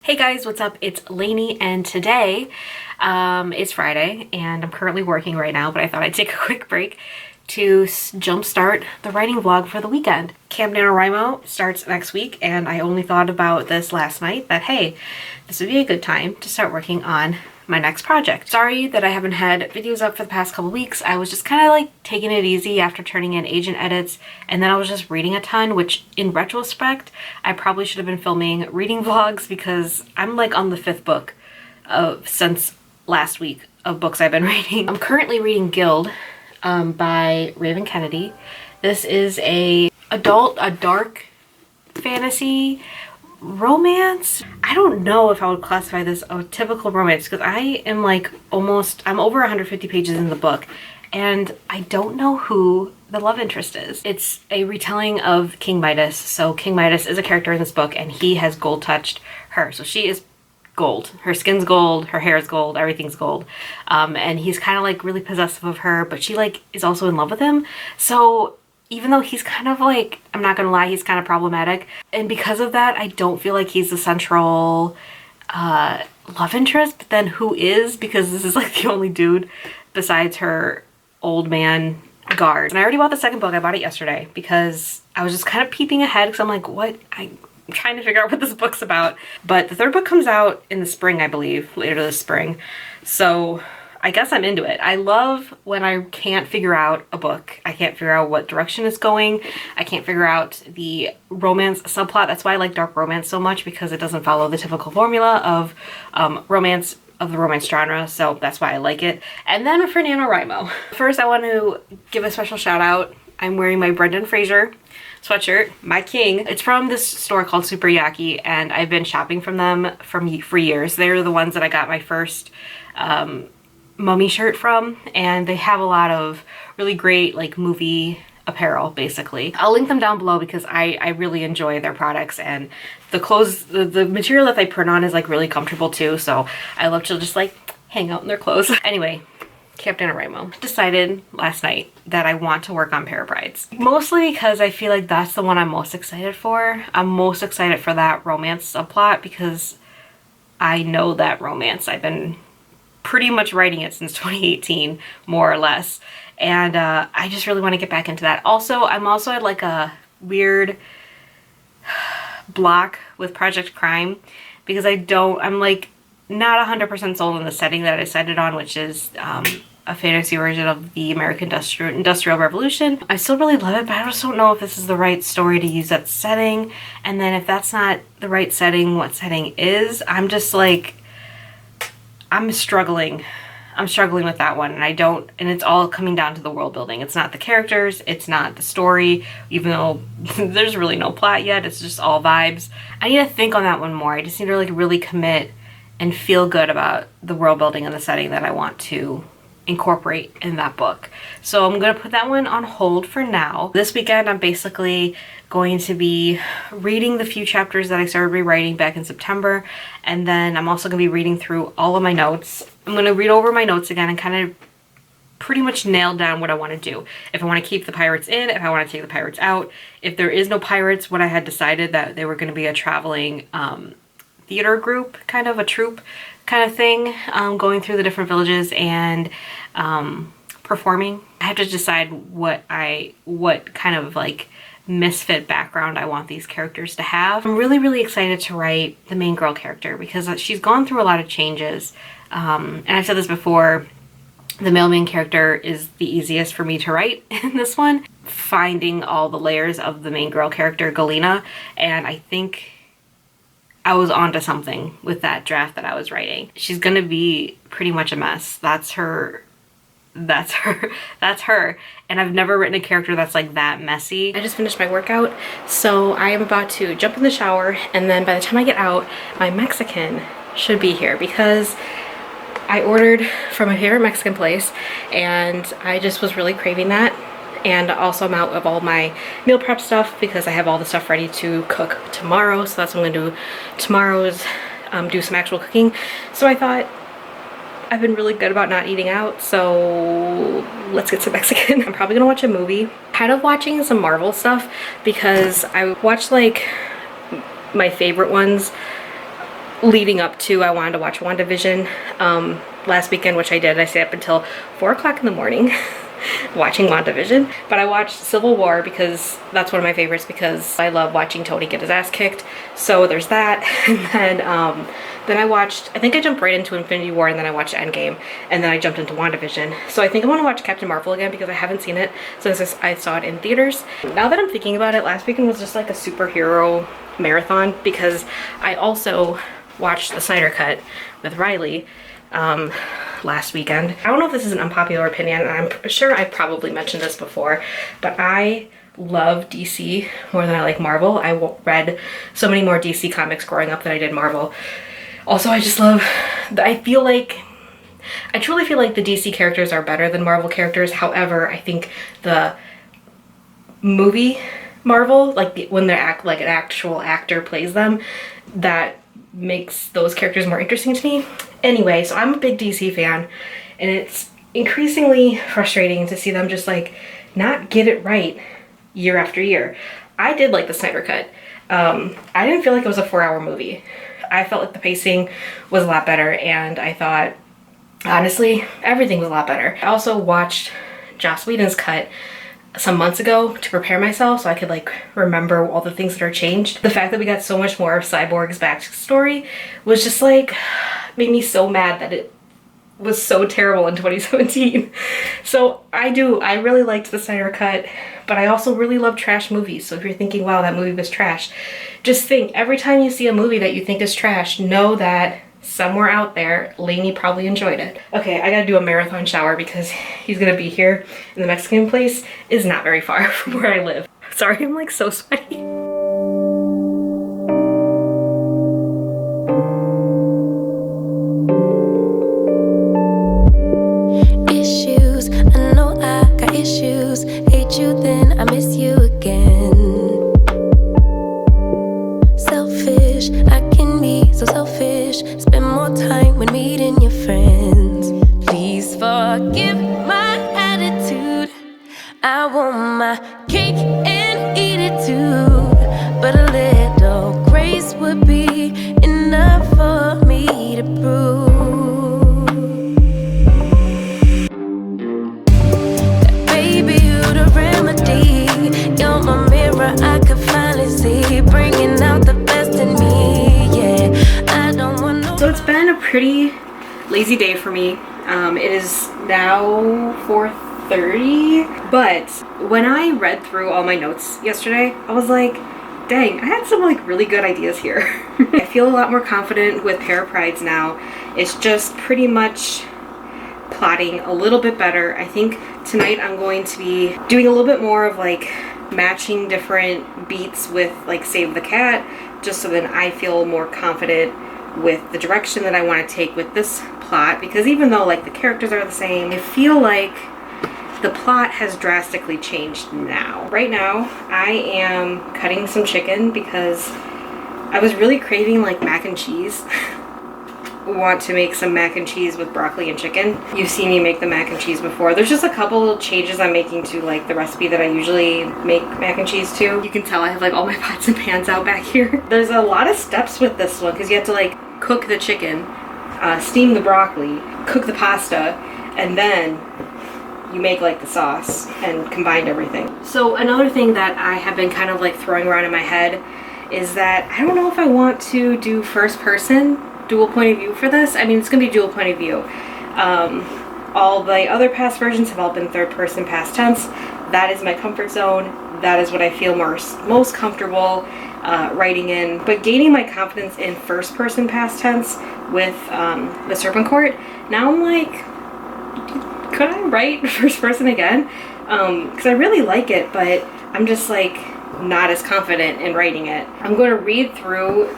Hey guys, what's up? It's Lainey, and today is Friday, and I'm currently working right now, but I thought I'd take a quick break to jumpstart the writing vlog for the weekend. Camp NaNoWriMo starts next week, and I only thought about this last night that, hey, this would be a good time to start working on my next project. Sorry that I haven't had videos up for the past couple weeks. I was just kind of like taking it easy after turning in agent edits, and then I was just reading a ton, which in retrospect, I probably should have been filming reading vlogs because I'm like on the 5th book since last week of books I've been reading. I'm currently reading Guild by Raven Kennedy. This is a dark fantasy romance. I don't know if I would classify this a typical romance because I am like I'm over 150 pages in the book and I don't know who the love interest is. It's a retelling of King Midas. So King Midas is a character in this book and he has gold touched her. So she is gold. Her skin's gold, her hair is gold, everything's gold. And he's kind of like really possessive of her, but she like is also in love with him. So even though he's kind of like, I'm not gonna lie, he's kind of problematic. And because of that, I don't feel like he's the central love interest, but then who is? Because this is like the only dude besides her old man guard. And I already bought the second book. I bought it yesterday because I was just kind of peeping ahead because I'm like, what? I'm trying to figure out what this book's about. But the third book comes out in the spring, I believe, later this spring. So I guess I'm into it. I love when I can't figure out a book. I can't figure out what direction it's going. I can't figure out the romance subplot. That's why I like dark romance so much, because it doesn't follow the typical formula of romance, of the romance genre. So that's why I like it. And then for NaNoWriMo. First, I want to give a special shout out. I'm wearing my Brendan Fraser sweatshirt, my king. It's from this store called Super Yaki, and I've been shopping from them for years. They're the ones that I got my first mummy shirt from, and they have a lot of really great like movie apparel basically. I'll link them down below because I really enjoy their products, and the clothes, the material that they print on is like really comfortable too, so I love to just like hang out in their clothes. Anyway, Camp NaNoWriMo. Decided last night that I want to work on Pair Brides. Mostly because I feel like that's the one I'm most excited for. I'm most excited for that romance subplot because I know that romance. I've been pretty much writing it since 2018, more or less. And I just really want to get back into that. Also, I'm also at like a weird block with Project Crime because I'm like not 100% sold on the setting that I decided on, which is a fantasy version of the American Industrial Revolution. I still really love it, but I just don't know if this is the right story to use that setting. And then if that's not the right setting, what setting is? I'm just like, I'm struggling with that one, and it's all coming down to the world building. It's not the characters, it's not the story, even though there's really no plot yet, it's just all vibes. I need to think on that one more. I just need to like really commit and feel good about the world building and the setting that I want to incorporate in that book. So I'm gonna put that one on hold for now. This weekend I'm basically going to be reading the few chapters that I started rewriting back in September, and then I'm also gonna be reading through all of my notes. I'm gonna read over my notes again and kind of pretty much nail down what I want to do. If I want to keep the pirates in, if I want to take the pirates out. If there is no pirates, what I had decided that they were going to be a traveling theater group, kind of a troupe kind of thing, going through the different villages and performing. I have to decide what kind of like misfit background I want these characters to have. I'm really, really excited to write the main girl character because she's gone through a lot of changes. And I've said this before, the male main character is the easiest for me to write in this one. Finding all the layers of the main girl character, Galena, and I think I was onto something with that draft that I was writing. She's gonna be pretty much a mess. That's her. And I've never written a character that's like that messy. I just finished my workout, so I am about to jump in the shower, and then by the time I get out, my Mexican should be here because I ordered from my favorite Mexican place and I just was really craving that. And also I'm out of all my meal prep stuff because I have all the stuff ready to cook tomorrow. So that's what I'm gonna do tomorrow's, do some actual cooking. So I thought, I've been really good about not eating out, so let's get some Mexican. I'm probably gonna watch a movie. Kind of watching some Marvel stuff because I watched like my favorite ones leading up to, I wanted to watch WandaVision last weekend, which I did. I stayed up until 4 o'clock in the morning watching WandaVision. But I watched Civil War because that's one of my favorites, because I love watching Tony get his ass kicked. So there's that. And then I watched, I think I jumped right into Infinity War, and then I watched Endgame, and then I jumped into WandaVision. So I think I want to watch Captain Marvel again because I haven't seen it since I saw it in theaters. Now that I'm thinking about it, last weekend was just like a superhero marathon, because I also watched the Snyder Cut with Riley last weekend. I don't know if this is an unpopular opinion, and I'm sure I probably mentioned this before, but I love DC more than I like Marvel. I read so many more DC comics growing up than I did Marvel. Also, I just love, I truly feel like the DC characters are better than Marvel characters. However, I think the movie Marvel, like when they're like an actual actor plays them, that makes those characters more interesting to me. Anyway, so I'm a big DC fan, and it's increasingly frustrating to see them just like not get it right year after year. I did like the Snyder Cut. I didn't feel like it was a 4-hour movie. I felt like the pacing was a lot better, and I thought, honestly, everything was a lot better. I also watched Joss Whedon's cut some months ago to prepare myself so I could like remember all the things that are changed. The fact that we got so much more of Cyborg's backstory was just like, made me so mad that it was so terrible in 2017. So I really liked the Snyder Cut, but I also really love trash movies. So if you're thinking, wow, that movie was trash, just think, every time you see a movie that you think is trash, know that somewhere out there, Lainey probably enjoyed it. Okay, I gotta do a marathon shower because he's gonna be here, and the Mexican place is not very far from where I live. Sorry, I'm like so sweaty. Issues, I know I got issues. Hate you then I miss you again. Selfish, I can be so selfish. Spend more time when meeting your friends. Please forgive my attitude. I want my cake and eat it too. But a little grace would be enough for me to prove that baby you the remedy. You're my mirror, I could finally see, bringing out the best in me. Yeah, I don't want no. So it's been a pretty lazy day for me. It is now 4:30, but when I read through all my notes yesterday, I was like, dang, I had some like really good ideas here. I feel a lot more confident with Pair of Prides now. It's just pretty much plotting a little bit better. I think tonight I'm going to be doing a little bit more of like matching different beats with like Save the Cat, just so that I feel more confident with the direction that I want to take with this plot, because even though like the characters are the same, I feel like the plot has drastically changed now. Right now, I am cutting some chicken because I was really craving like mac and cheese. Want to make some mac and cheese with broccoli and chicken. You've seen me make the mac and cheese before. There's just a couple changes I'm making to like the recipe that I usually make mac and cheese to. You can tell I have like all my pots and pans out back here. There's a lot of steps with this one because you have to like cook the chicken, steam the broccoli, cook the pasta, and then you make like the sauce and combine everything. So another thing that I have been kind of like throwing around in my head is that I don't know if I want to do first person dual point of view for this. I mean, it's gonna be dual point of view. All the other past versions have all been third person past tense. That is my comfort zone. That is what I feel most comfortable writing in. But gaining my confidence in first person past tense with the Serpent Court, now I'm like, could I write first person again? Because I really like it, but I'm just like not as confident in writing it. I'm going to read through.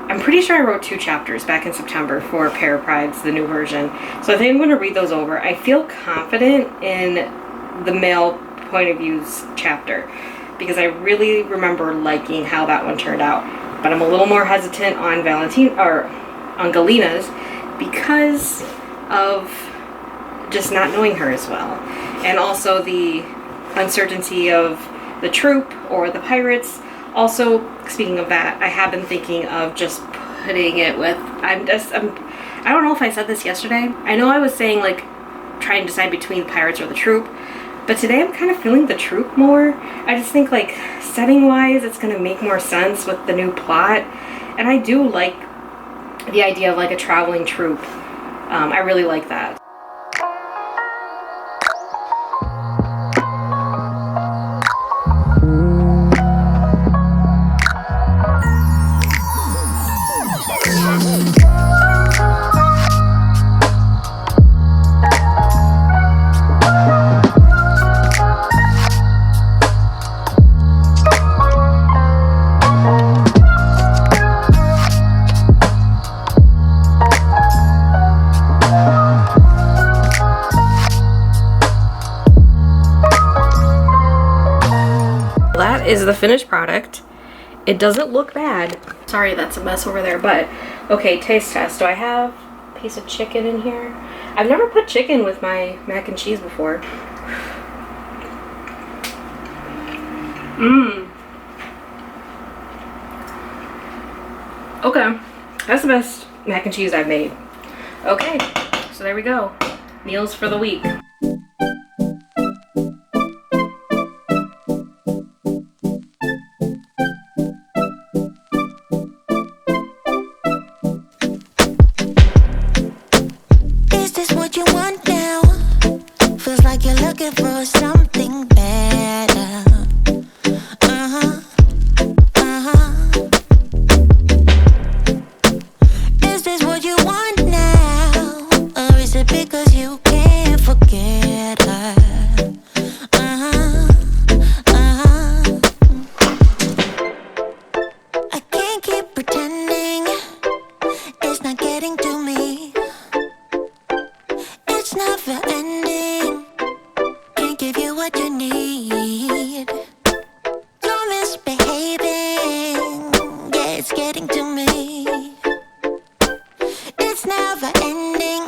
I'm pretty sure I wrote 2 chapters back in September for Pair of Prides, the new version. So I think I'm going to read those over. I feel confident in the male point of views chapter because I really remember liking how that one turned out. But I'm a little more hesitant on on Galina's because of just not knowing her as well. And also the uncertainty of the troop or the pirates. Also, speaking of that, I have been thinking of just putting it with, I don't know if I said this yesterday. I know I was saying like try and decide between the pirates or the troop, but today I'm kind of feeling the troop more. I just think like setting wise it's gonna make more sense with the new plot, and I do like the idea of like a traveling troop. I really like that. That is the finished product. It doesn't look bad. Sorry, that's a mess over there, but okay, taste test. Do I have a piece of chicken in here? I've never put chicken with my mac and cheese before. Okay, that's the best mac and cheese I've made. Okay, so there we go. Meals for the week. You want now? Feels like you're looking for something better. Is this what you want now? Or is it because you can't forget her? I can't keep pretending it's not getting to me. It's never ending. Can't give you what you need. You're misbehaving. Yeah, it's getting to me. It's never ending.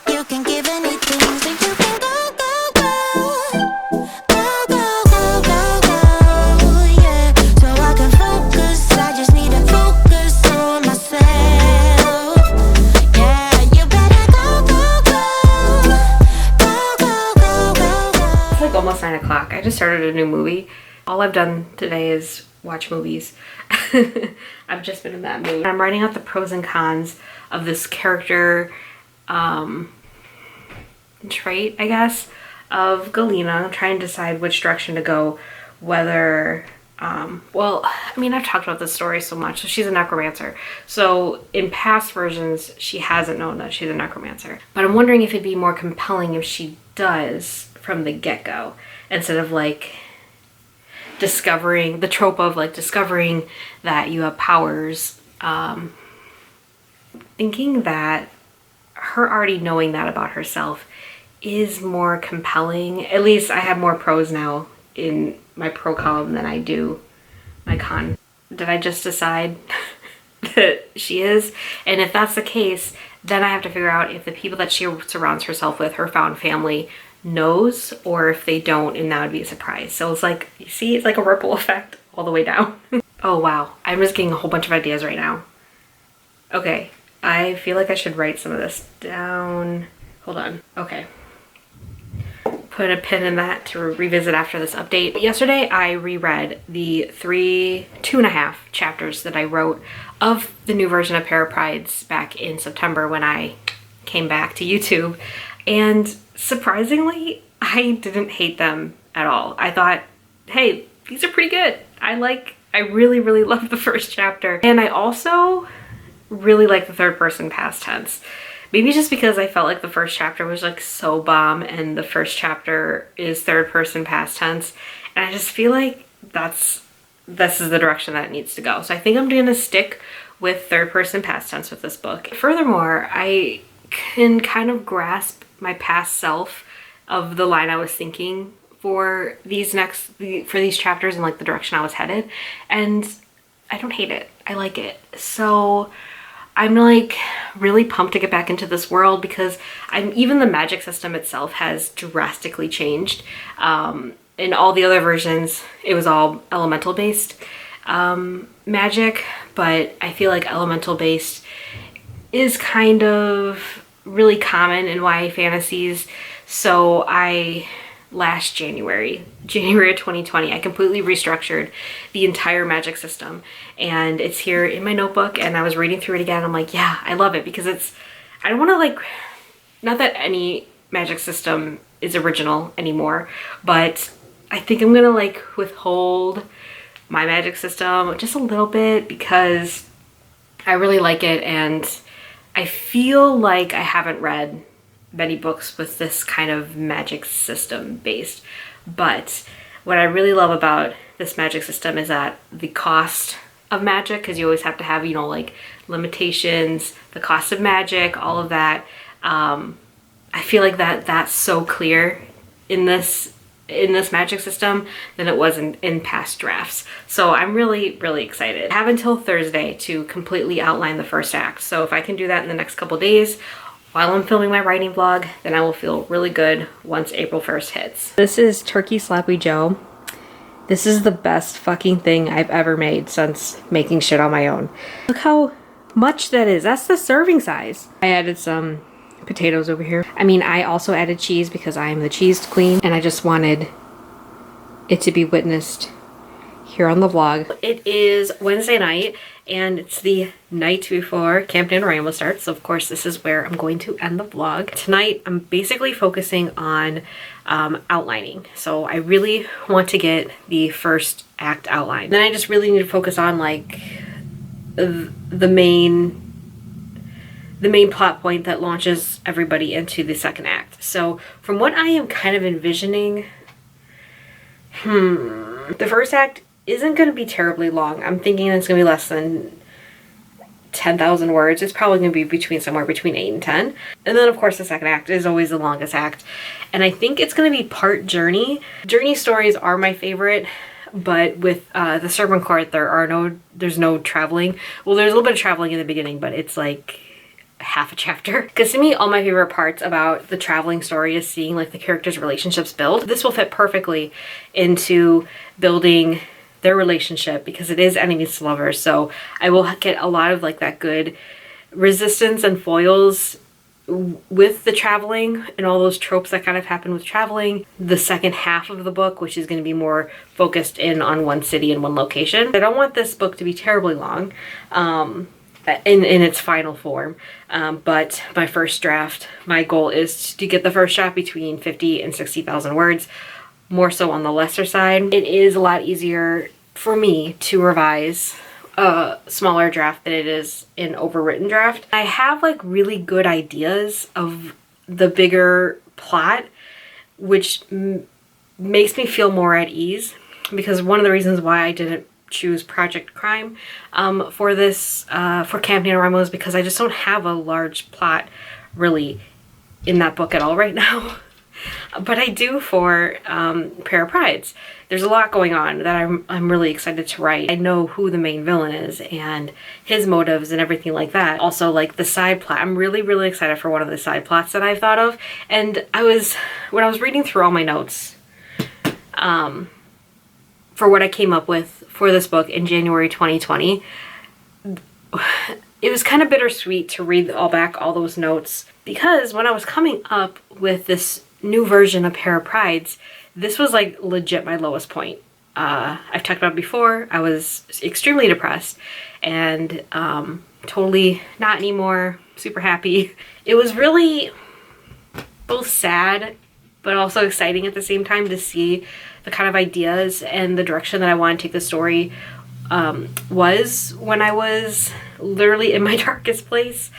You can give anything, so you can go, go, go. Go, go, go, go, go. Yeah, so I can focus. I just need to focus on myself. Yeah, you better go, go, go. Go, go, go, go, go. It's like almost 9 o'clock. I just started a new movie. All I've done today is watch movies. I've just been in that mood. I'm writing out the pros and cons of this character trait, I guess, of Galena. I'm trying to decide which direction to go, whether well, I mean, I've talked about this story so much. So she's a necromancer. So in past versions, she hasn't known that she's a necromancer. But I'm wondering if it'd be more compelling if she does from the get-go, instead of like discovering the trope of like discovering that you have powers. Thinking that her already knowing that about herself is more compelling. At least I have more pros now in my pro column than I do my con. Did I just decide that she is? And if that's the case, then I have to figure out if the people that she surrounds herself with, her found family, knows, or if they don't, and that would be a surprise. So it's like, you see, it's like a ripple effect all the way down. Oh wow, I'm just getting a whole bunch of ideas right now. Okay, I feel like I should write some of this down. Hold on. Okay. Put a pin in that to revisit after this update. Yesterday, I reread the 2.5 chapters that I wrote of the new version of Paraprides back in September when I came back to YouTube. And surprisingly, I didn't hate them at all. I thought, hey, these are pretty good. I really, really love the first chapter. And I also really like the third person past tense. Maybe just because I felt like the first chapter was like so bomb and the first chapter is third person past tense. And I just feel like this is the direction that it needs to go. So I think I'm gonna stick with third person past tense with this book. Furthermore, I can kind of grasp my past self of the line I was thinking for these chapters and like the direction I was headed. And I don't hate it. I like it. So I'm like really pumped to get back into this world because even the magic system itself has drastically changed. In all the other versions, it was all elemental based magic, but I feel like elemental based is kind of really common in YA fantasies. So last January of 2020, I completely restructured the entire magic system, and it's here in my notebook, and I was reading through it again. I'm like, yeah, I love it, because I don't want to, like, not that any magic system is original anymore, but I think I'm gonna like withhold my magic system just a little bit because I really like it, and I feel like I haven't read many books with this kind of magic system based. But what I really love about this magic system is that the cost of magic, because you always have to have, you know, like limitations, the cost of magic, all of that. I feel like that's so clear in this magic system than it was in past drafts. So I'm really, really excited. I have until Thursday to completely outline the first act. So if I can do that in the next couple days while I'm filming my writing vlog, then I will feel really good once April 1st hits. This is Turkey Sloppy Joe. This is the best fucking thing I've ever made since making shit on my own. Look how much that is. That's the serving size. I added some potatoes over here. I mean, I also added cheese because I am the cheese queen, and I just wanted it to be witnessed here on the vlog. It is Wednesday night, and it's the night before Camp NaNoWrimo starts, so of course this is where I'm going to end the vlog. Tonight I'm basically focusing on outlining, so I really want to get the first act outline. Then I just really need to focus on like the main plot point that launches everybody into the second act. So from what I am kind of envisioning, the first act isn't going to be terribly long. I'm thinking it's going to be less than 10,000 words. It's probably going to be somewhere between 8 and 10. And then of course the second act is always the longest act. And I think it's going to be part journey. Journey stories are my favorite, but with the Serpent Court there's no traveling. Well, there's a little bit of traveling in the beginning, but it's like half a chapter. Because to me, all my favorite parts about the traveling story is seeing like the characters' relationships build. This will fit perfectly into building their relationship because it is enemies to lovers. So I will get a lot of like that good resistance and foils with the traveling and all those tropes that kind of happen with traveling. The second half of the book, which is going to be more focused in on one city and one location. I don't want this book to be terribly long. In its final form, but my first draft, my goal is to get the first draft between 50 and 60,000 words, more so on the lesser side. It is a lot easier for me to revise a smaller draft than it is an overwritten draft. I have like really good ideas of the bigger plot, which makes me feel more at ease, because one of the reasons why I didn't choose Project Crime for this for Camp NaNoWrimo is because I just don't have a large plot really in that book at all right now. But I do for Pair of Prides. There's a lot going on that I'm really excited to write. I know who the main villain is and his motives and everything like that. Also like the side plot. I'm really, really excited for one of the side plots that I've thought of. And when I was reading through all my notes for what I came up with for this book in January 2020, it was kind of bittersweet to read all those notes, because when I was coming up with this new version of Pair of Prides, this was like legit my lowest point. I've talked about before, I was extremely depressed and totally not anymore, super happy. It was really both sad but also exciting at the same time to see the kind of ideas and the direction that I want to take the story was when I was literally in my darkest place.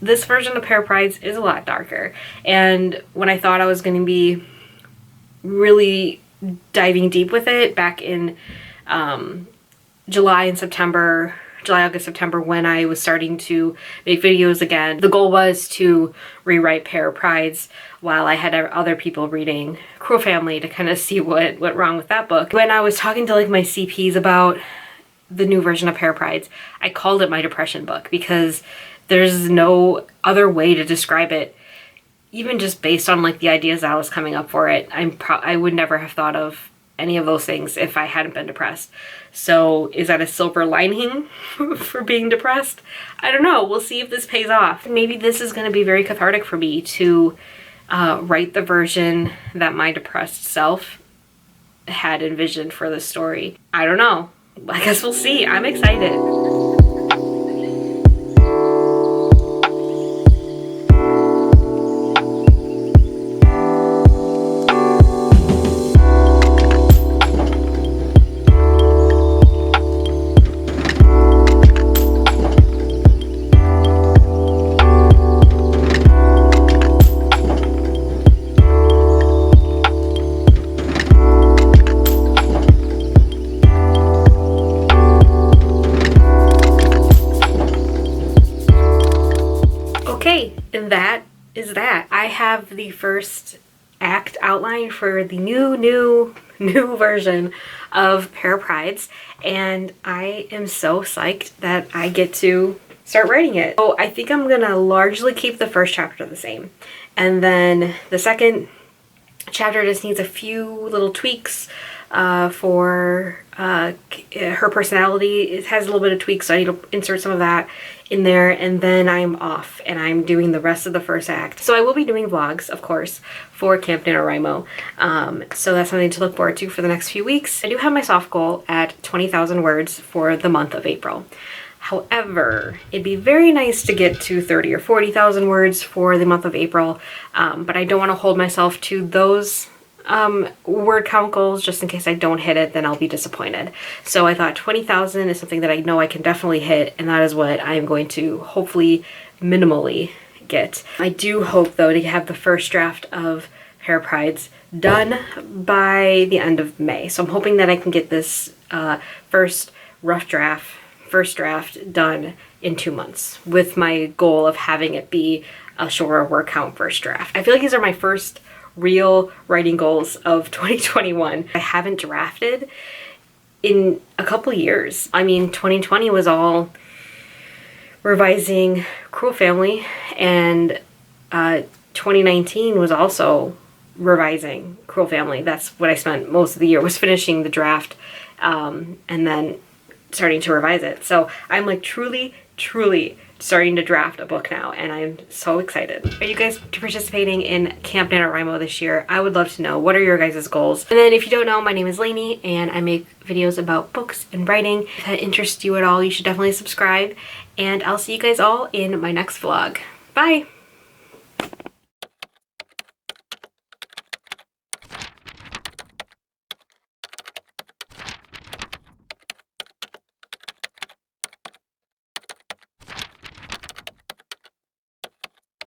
This version of Pair of Prides is a lot darker, and when I thought I was going to be really diving deep with it back in July, August, September, when I was starting to make videos again, the goal was to rewrite Pair of Prides while I had other people reading Cruel Family to kind of see what went wrong with that book. When I was talking to like my CPs about the new version of Pair of Prides, I called it my depression book because there's no other way to describe it, even just based on like the ideas that I was coming up for it. I would never have thought of any of those things if I hadn't been depressed. So is that a silver lining for being depressed? I don't know. We'll see if this pays off. Maybe this is going to be very cathartic for me to write the version that my depressed self had envisioned for the story. I don't know. I guess we'll see. I'm excited. Okay, and that is that. I have the first act outline for the new version of Pair of Prides, and I am so psyched that I get to start writing it. So I think I'm gonna largely keep the first chapter the same, and then the second chapter just needs a few little tweaks for her personality. It has a little bit of tweaks, so I need to insert some of that in there, and then I'm off and I'm doing the rest of the first act. So I will be doing vlogs, of course, for Camp NaNoWriMo. So that's something to look forward to for the next few weeks. I do have my soft goal at 20,000 words for the month of April. However, it'd be very nice to get to 30 or 40,000 words for the month of April, but I don't want to hold myself to those word count goals. Just in case I don't hit it, then I'll be disappointed. So I thought 20,000 is something that I know I can definitely hit, and that is what I'm going to hopefully minimally get. I do hope though to have the first draft of Pair of Prides done by the end of May. So I'm hoping that I can get this first draft done in 2 months, with my goal of having it be a shorter word count first draft. I feel like these are my first real writing goals of 2021. I haven't drafted in a couple years. I mean, 2020 was all revising Cruel Family, and 2019 was also revising Cruel Family. That's what I spent most of the year, was finishing the draft and then starting to revise it. So I'm like truly starting to draft a book now, and I'm so excited. Are you guys participating in Camp NaNoWriMo this year? I would love to know. What are your guys' goals? And then if you don't know, my name is Lainey, and I make videos about books and writing. If that interests you at all, you should definitely subscribe, and I'll see you guys all in my next vlog. Bye!